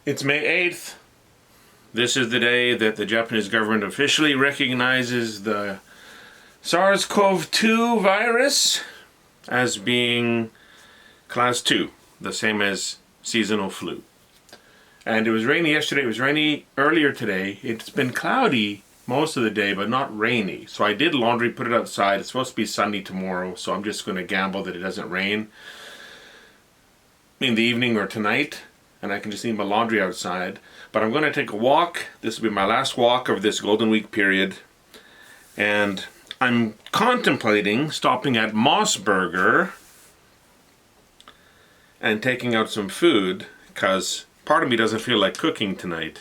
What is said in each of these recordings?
It's May 8th. This is the day that the Japanese government officially recognizes the SARS-CoV-2 virus as being class 2, the same as seasonal flu. And it was rainy yesterday, it was rainy earlier today. It's been cloudy most of the day, but not rainy. So I did laundry, put it outside. It's supposed to be sunny tomorrow, so I'm just going to gamble that it doesn't rain in the evening or tonight, and I can just leave my laundry outside. But I'm going to take a walk. This will be my last walk of this Golden Week period. And I'm contemplating stopping at Moss Burger and taking out some food, because part of me doesn't feel like cooking tonight.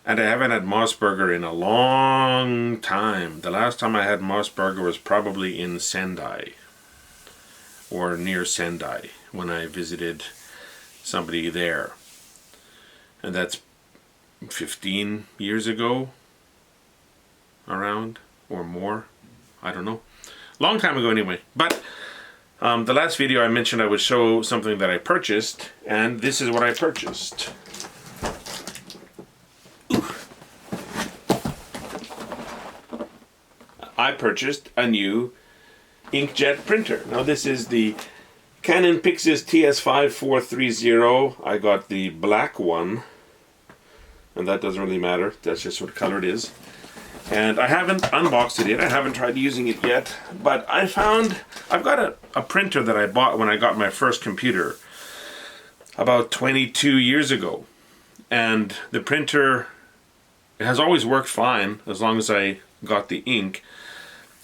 And I haven't had Moss Burger in a long time. The last time I had Moss Burger was probably in Sendai, or near Sendai, when I visited somebody there. And that's 15 years ago, around, or more. I don't know. Long time ago anyway. But the last video I mentioned I would show something that I purchased, and this is what I purchased. I purchased a new inkjet printer. Now this is the Canon Pixis TS5430. I got the black one, and that doesn't really matter. That's just what color it is. And I haven't unboxed it yet. I haven't tried using it yet. But I've got a printer that I bought when I got my first computer about 22 years ago. And the printer, it has always worked fine as long as I got the ink.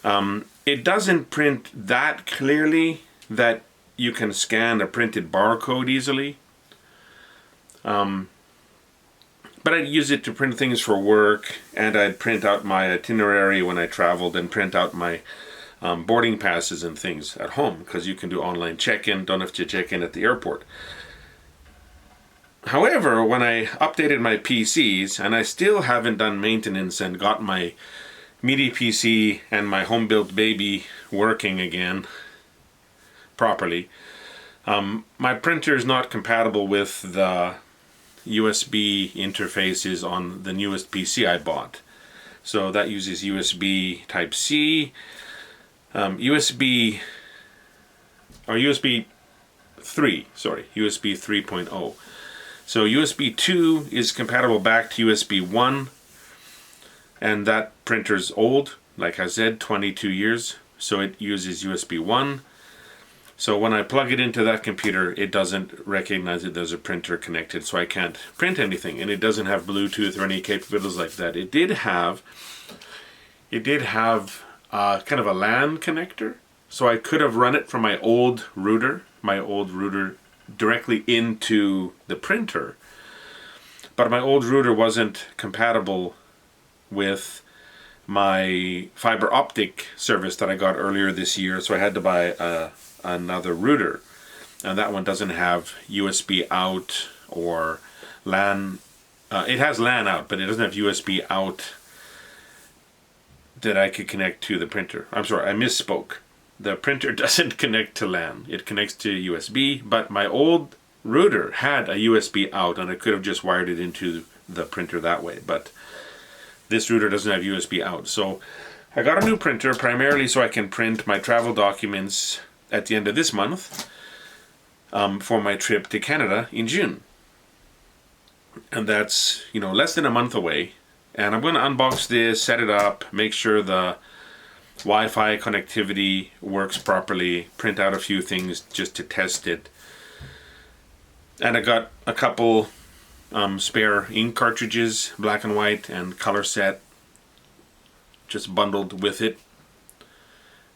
It doesn't print that clearly that you can scan a printed barcode easily. But I'd use it to print things for work, and I'd print out my itinerary when I traveled and print out my boarding passes and things at home, because you can do online check-in, don't have to check in at the airport. However, when I updated my PCs, and I still haven't done maintenance and got my media PC and my home-built baby working again properly, my printer is not compatible with the USB interfaces on the newest PC I bought. So that uses USB Type-C, USB 3.0. So USB 2 is compatible back to USB 1, and that printer's old, like I said, 22 years, so it uses USB 1. So when I plug it into that computer, it doesn't recognize that there's a printer connected, so I can't print anything. And it doesn't have Bluetooth or any capabilities like that. It did have kind of a LAN connector, so I could have run it from my old router directly into the printer. But my old router wasn't compatible with my fiber optic service that I got earlier this year, so I had to buy another router, and that one doesn't have USB out or LAN. It has LAN out, but it doesn't have USB out that I could connect to the printer. I'm sorry, I misspoke. The printer doesn't connect to LAN. It connects to USB, but my old router had a USB out, and I could have just wired it into the printer that way, but this router doesn't have USB out. So I got a new printer primarily so I can print my travel documents at the end of this month for my trip to Canada in June. And that's, less than a month away. And I'm going to unbox this, set it up, make sure the Wi-Fi connectivity works properly, print out a few things just to test it. And I got a couple spare ink cartridges, black and white and color set, just bundled with it.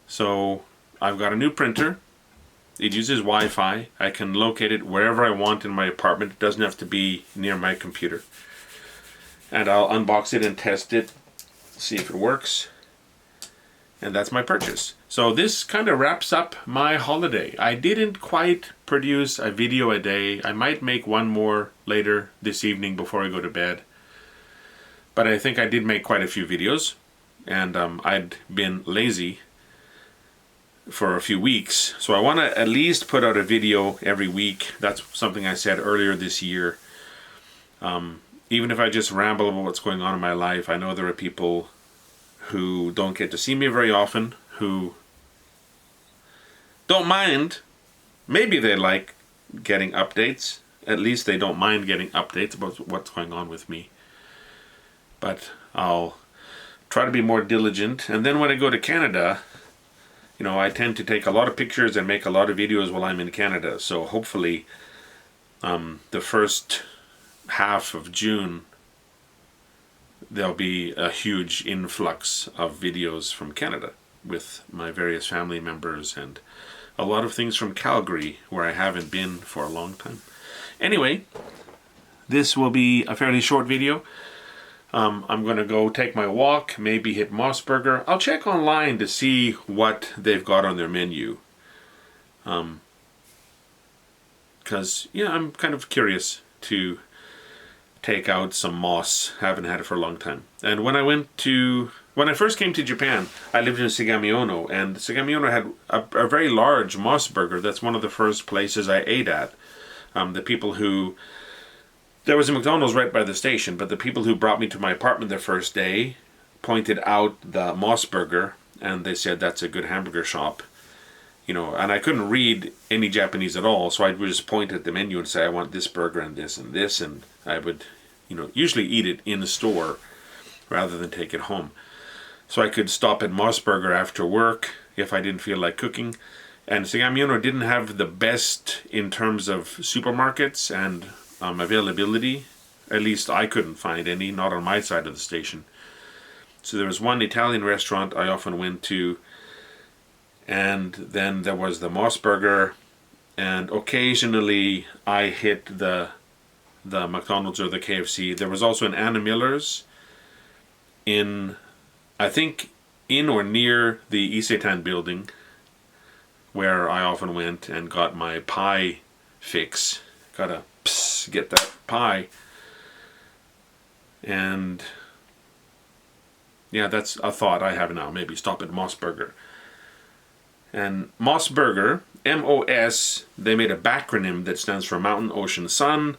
So I've got a new printer. It uses Wi-Fi. I can locate it wherever I want in my apartment. It doesn't have to be near my computer. And I'll unbox it and test it, see if it works. And that's my purchase. So this kind of wraps up my holiday. I didn't quite produce a video a day. I might make one more later this evening before I go to bed. But I think I did make quite a few videos. And I'd been lazy for a few weeks, so I want to at least put out a video every week. That's something I said earlier this year. Even if I just ramble about what's going on in my life, I know there are people who don't get to see me very often, who don't mind. Maybe they like getting updates. At least they don't mind getting updates about what's going on with me. But I'll try to be more diligent. And then when I go to Canada, you know, I tend to take a lot of pictures and make a lot of videos while I'm in Canada. So hopefully the first half of June, there'll be a huge influx of videos from Canada with my various family members and a lot of things from Calgary, where I haven't been for a long time. Anyway, this will be a fairly short video. I'm going to go take my walk, maybe hit Mossburger. I'll check online to see what they've got on their menu. Because, yeah, I'm kind of curious to take out some moss. Haven't had it for a long time. And when I first came to Japan, I lived in Shigamiono, and Shigamiono had a very large Mossburger. That's one of the first places I ate at. There was a McDonald's right by the station, but the people who brought me to my apartment the first day pointed out the Mossburger, and they said that's a good hamburger shop. You know, and I couldn't read any Japanese at all, so I would just point at the menu and say, I want this burger and this and this, and I would, you know, usually eat it in the store rather than take it home. So I could stop at Mossburger after work if I didn't feel like cooking. And Shigamiono didn't have the best in terms of supermarkets and availability. At least I couldn't find any, not on my side of the station. So there was one Italian restaurant I often went to, and then there was the Mossburger, and occasionally I hit the McDonald's or the KFC. There was also an Anna Miller's in, I think, in or near the Isetan building, where I often went and got my pie fix. Gotta get that pie. And yeah, that's a thought I have now. Maybe stop at Mossburger. And Mossburger, M-O-S, they made a backronym that stands for Mountain, Ocean, Sun.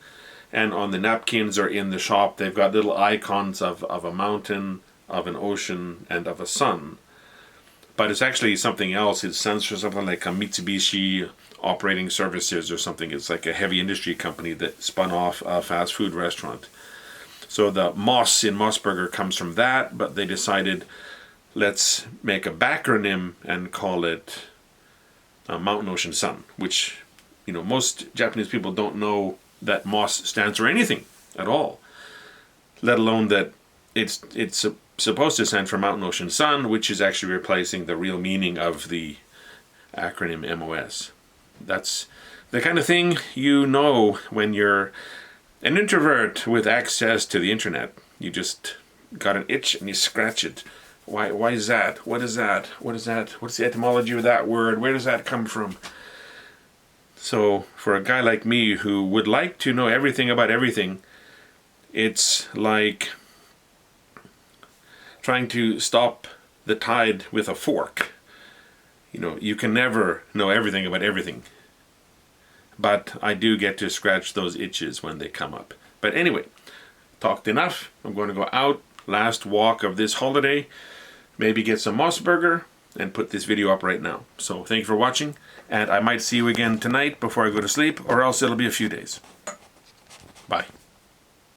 And on the napkins or in the shop, they've got little icons of a mountain, of an ocean, and of a sun. But it's actually something else. It stands for something like a Mitsubishi Operating Services or something. It's like a heavy industry company that spun off a fast food restaurant. So the Moss in Mossburger comes from that, but they decided, let's make a backronym and call it Mountain, Ocean, Sun, which, you know, most Japanese people don't know that Moss stands for anything at all, let alone that it's supposed to stand for Mountain, Ocean, Sun, which is actually replacing the real meaning of the acronym MOS. That's the kind of thing you know when you're an introvert with access to the internet. You just got an itch and you scratch it. Why is that? What is that? What is that? What's the etymology of that word? Where does that come from? So for a guy like me who would like to know everything about everything, it's like trying to stop the tide with a fork. You know, you can never know everything about everything. But I do get to scratch those itches when they come up. But anyway, talked enough. I'm going to go out, last walk of this holiday, maybe get some Mossburger, and put this video up right now. So thank you for watching, and I might see you again tonight before I go to sleep, or else it'll be a few days. Bye.